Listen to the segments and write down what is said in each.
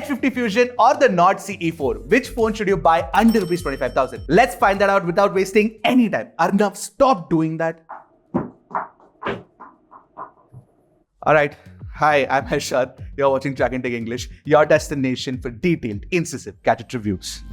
Edge 50 Fusion or the Nord CE4? Which phone should you buy under Rs 25,000? Let's find that out without wasting any time. Arnav, stop doing that. Alright. Hi, I'm Harshad. You're watching Trakin English, your destination for detailed, incisive gadget reviews.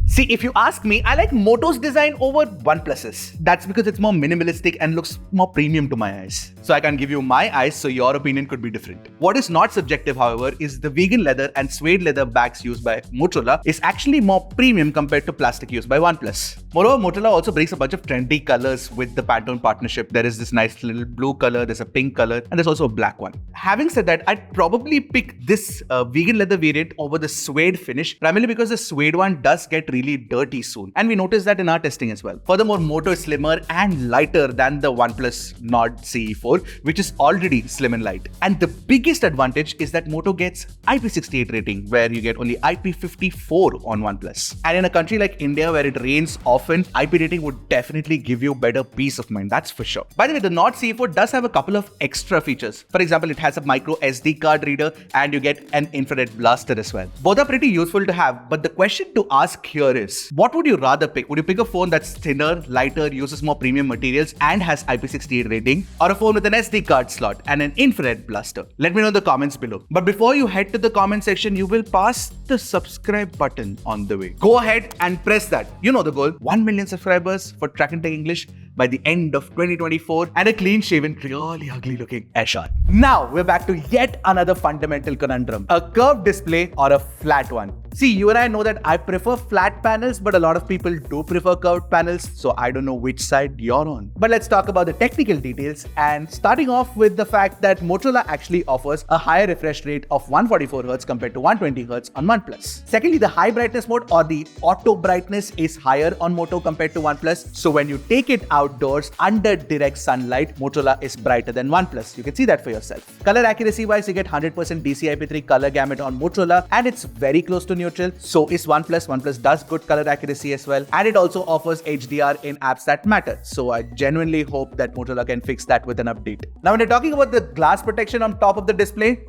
See, if you ask me, I like Moto's design over OnePlus's. That's because it's more minimalistic and looks more premium to my eyes. So I can't give you my eyes, so your opinion could be different. What is not subjective, however, is the vegan leather and suede leather bags used by Motorola is actually more premium compared to plastic used by OnePlus. Moreover, Motorola also brings a bunch of trendy colors with the Pantone partnership. There is this nice little blue color, there's a pink color, and there's also a black one. Having said that, I'd probably pick this vegan leather variant over the suede finish, primarily because the suede one does get really dirty soon, and we noticed that in our testing as well. Furthermore, Moto is slimmer and lighter than the OnePlus Nord CE4, which is already slim and light. And the biggest advantage is that Moto gets IP68 rating, where you get only IP54 on OnePlus. And in a country like India, where it rains often, IP rating would definitely give you better peace of mind, that's for sure. By the way, the Nord CE4 does have a couple of extra features. For example, it has a micro SD card reader and you get an infrared blaster as well. Both are pretty useful to have, but the question to ask here is, what would you rather pick? Would you pick a phone that's thinner, lighter, uses more premium materials and has IP68 rating, or a phone with an SD card slot and an infrared blaster? Let me know in the comments below. But before you head to the comment section, you will pass the subscribe button on the way. Go ahead and press that. You know the goal, 1 million subscribers for Trakin English by the end of 2024 and a clean-shaven, really ugly looking Ashar. Now we're back to yet another fundamental conundrum. A curved display or a flat one? See, you and I know that I prefer flat panels, but a lot of people do prefer curved panels, so I don't know which side you're on. But let's talk about the technical details, and starting off with the fact that Motorola actually offers a higher refresh rate of 144Hz compared to 120Hz on OnePlus. Secondly, the high brightness mode or the auto brightness is higher on Moto compared to OnePlus, so when you take it outdoors under direct sunlight, Motorola is brighter than OnePlus. You can see that for yourself. Color accuracy wise, you get 100% DCI-P3 color gamut on Motorola, and it's very close to neutral. So is OnePlus. OnePlus does good color accuracy as well, and it also offers HDR in apps that matter. So I genuinely hope that Motorola can fix that with an update. Now, when you're talking about the glass protection on top of the display,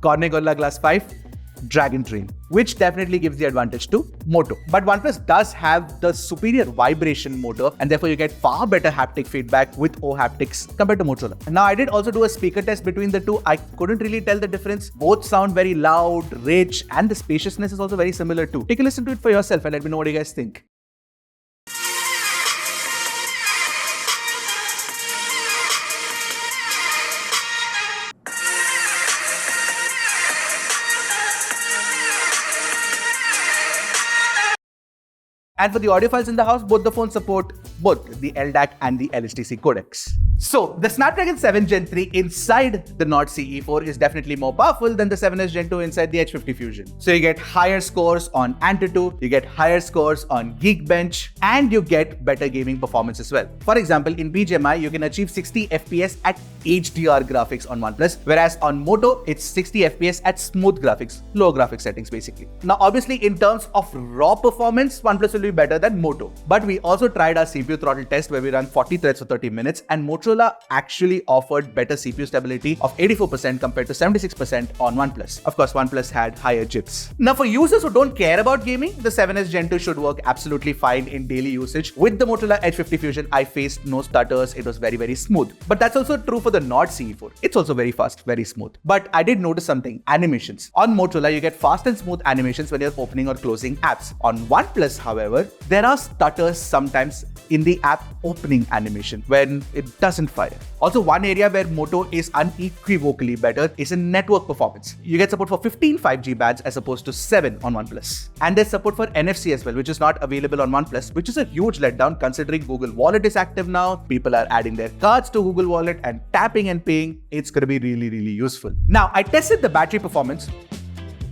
Corning Gorilla Glass 5, Dragon Train, which definitely gives the advantage to Moto. But OnePlus does have the superior vibration motor, and therefore you get far better haptic feedback with O-haptics compared to Motorola. Now, I did also do a speaker test between the two. I couldn't really tell the difference. Both sound very loud, rich, and the spaciousness is also very similar too. Take a listen to it for yourself and let me know what you guys think. And for the audiophiles in the house, both the phones support both the LDAC and the LHDC codecs. So, the Snapdragon 7 Gen 3 inside the Nord CE4 is definitely more powerful than the 7S Gen 2 inside the Edge 50 Fusion. So, you get higher scores on Antutu, you get higher scores on Geekbench, and you get better gaming performance as well. For example, in BGMI, you can achieve 60 FPS at HDR graphics on OnePlus, whereas on Moto, it's 60 FPS at smooth graphics, low graphics settings basically. Now, obviously, in terms of raw performance, OnePlus will be better than Moto. But we also tried our CPU throttle test where we ran 40 threads for 30 minutes, and Motorola actually offered better CPU stability of 84% compared to 76% on OnePlus. Of course, OnePlus had higher chips. Now, for users who don't care about gaming, the 7S Gen 2 should work absolutely fine in daily usage. With the Motorola Edge 50 Fusion, I faced no stutters. It was very, very smooth. But that's also true for the Nord CE4. It's also very fast, very smooth. But I did notice something: animations. On Motorola, you get fast and smooth animations when you're opening or closing apps. On OnePlus, however, there are stutters sometimes in the app opening animation when it doesn't fire. Also, one area where Moto is unequivocally better is in network performance. You get support for 15 5G bands as opposed to 7 on OnePlus. And there's support for NFC as well, which is not available on OnePlus, which is a huge letdown considering Google Wallet is active now. People are adding their cards to Google Wallet and tapping and paying. It's going to be really, really useful. Now, I tested the battery performance.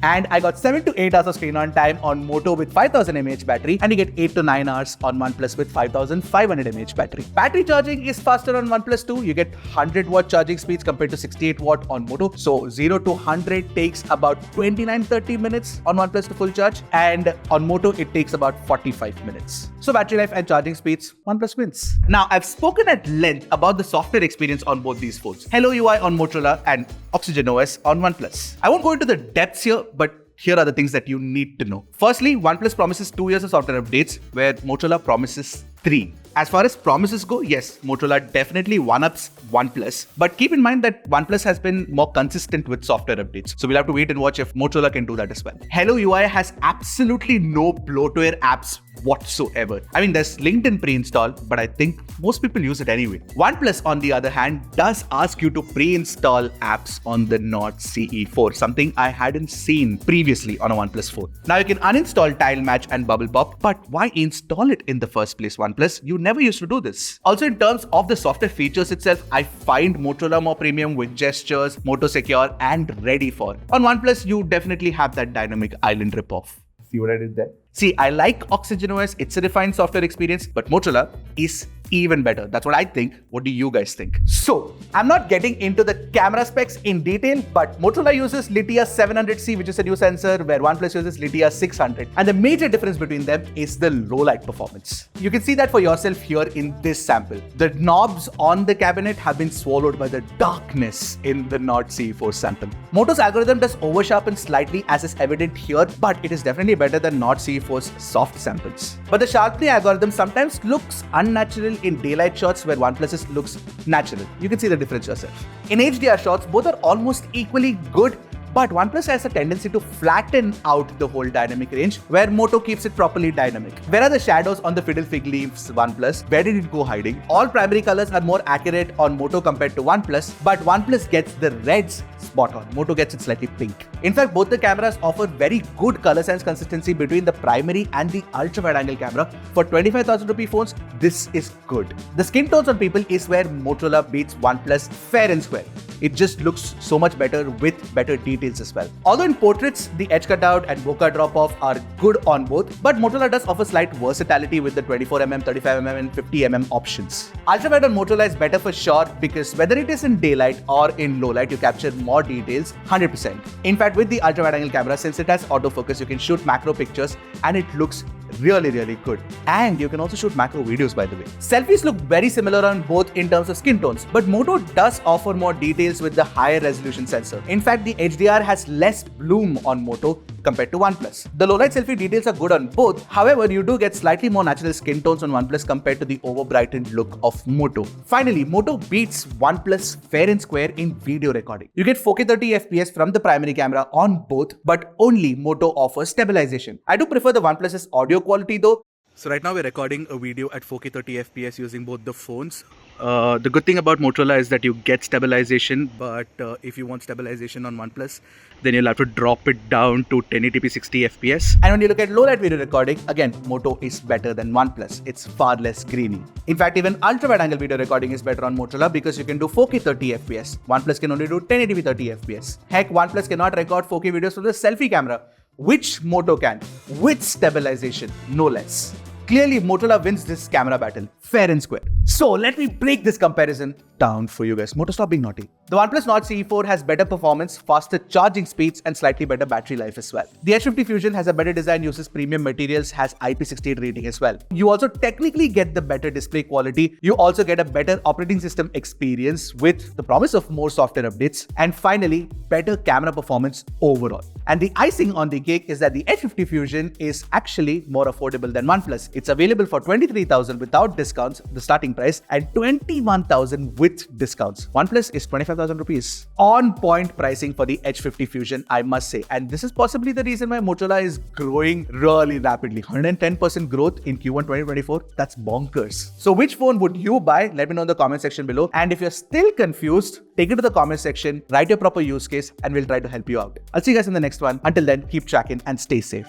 And I got 7 to 8 hours of screen on time on Moto with 5000 mAh battery, and you get 8 to 9 hours on OnePlus with 5500 mAh battery. Battery charging is faster on OnePlus 2. You get 100 watt charging speeds compared to 68 watt on Moto. So 0 to 100 takes about 29-30 minutes on OnePlus to full charge, and on Moto it takes about 45 minutes. So battery life and charging speeds, OnePlus wins. Now I've spoken at length about the software experience on both these phones. Hello UI on Motorola and Oxygen OS on OnePlus. I won't go into the depths here, but here are the things that you need to know. Firstly, OnePlus promises 2 years of software updates, where Motorola promises 3. As far as promises go, yes, Motorola definitely one-ups OnePlus. But keep in mind that OnePlus has been more consistent with software updates. So we'll have to wait and watch if Motorola can do that as well. Hello UI has absolutely no bloatware apps whatsoever. I mean, there's LinkedIn pre-installed, but I think most people use it anyway. OnePlus, on the other hand, does ask you to pre-install apps on the Nord CE4, something I hadn't seen previously on a OnePlus phone. Now you can uninstall Tile Match and Bubble Pop, but why install it in the first place, OnePlus? You never used to do this. Also, in terms of the software features itself, I find Motorola more premium with gestures, Moto Secure, and Ready For. On OnePlus, you definitely have that dynamic island ripoff. See what I did there? See, I like Oxygen OS, it's a refined software experience, but Motorola is even better. That's what I think. What do you guys think? So, I'm not getting into the camera specs in detail, but Motorola uses Litia 700C, which is a new sensor, where OnePlus uses Litia 600. And the major difference between them is the low light performance. You can see that for yourself here in this sample. The knobs on the cabinet have been swallowed by the darkness in the Nord CE4 sample. Moto's algorithm does oversharpen slightly, as is evident here, but it is definitely better than Nord CE4's soft samples. But the sharpening algorithm sometimes looks unnatural in daylight shots, where OnePlus's looks natural. You can see the difference yourself. In HDR shots, both are almost equally good, but OnePlus has a tendency to flatten out the whole dynamic range, where Moto keeps it properly dynamic. Where are the shadows on the fiddle fig leaves, OnePlus? Where did it go hiding? All primary colors are more accurate on Moto compared to OnePlus, but OnePlus gets the reds spot on. Moto gets it slightly pink. In fact, both the cameras offer very good color sense consistency between the primary and the ultra wide angle camera. For 25,000 rupee phones, this is good. The skin tones on people is where Motorola beats OnePlus fair and square. It just looks so much better with better details as well. Although in portraits, the edge cutout and bokeh drop-off are good on both, but Motorola does offer slight versatility with the 24mm, 35mm and 50mm options. Ultrawide on Motorola is better for sure, because whether it is in daylight or in low light, you capture more details 100%. In fact, with the ultrawide angle camera, since it has autofocus, you can shoot macro pictures and it looks really good. And you can also shoot macro videos, by the way. Selfies look very similar on both in terms of skin tones, but Moto does offer more details with the higher resolution sensor. In fact, the HDR has less bloom on Moto compared to OnePlus. The low light selfie details are good on both. However, you do get slightly more natural skin tones on OnePlus compared to the over-brightened look of Moto. Finally, Moto beats OnePlus fair and square in video recording. You get 4K 30 FPS from the primary camera on both, but only Moto offers stabilization. I do prefer the OnePlus's audio quality though. So right now we're recording a video at 4K 30 FPS using both the phones. The good thing about Motorola is that you get stabilization, but if you want stabilization on OnePlus, then you'll have to drop it down to 1080p 60 FPS. And when you look at low light video recording, again, Moto is better than OnePlus. It's far less grainy. In fact, even ultra wide angle video recording is better on Motorola, because you can do 4K 30 FPS. OnePlus can only do 1080p 30 FPS. Heck, OnePlus cannot record 4K videos from the selfie camera, which Moto can, with stabilization, no less. Clearly, Motorola wins this camera battle, fair and square. So let me break this comparison down for you guys. Moto, stop being naughty. The OnePlus Nord CE4 has better performance, faster charging speeds, and slightly better battery life as well. The H50 Fusion has a better design, uses premium materials, has IP68 rating as well. You also technically get the better display quality. You also get a better operating system experience with the promise of more software updates. And finally, better camera performance overall. And the icing on the cake is that the H50 Fusion is actually more affordable than OnePlus. It's available for 23,000 without discounts, the starting price, and 21,000 with discounts. OnePlus is 25,000 rupees. On point pricing for the H50 Fusion, I must say. And this is possibly the reason why Motorola is growing really rapidly. 110% growth in Q1 2024. That's bonkers. So which phone would you buy? Let me know in the comment section below. And if you're still confused, take it to the comment section, write your proper use case, and we'll try to help you out. I'll see you guys in the next one. Until then, keep tracking and stay safe.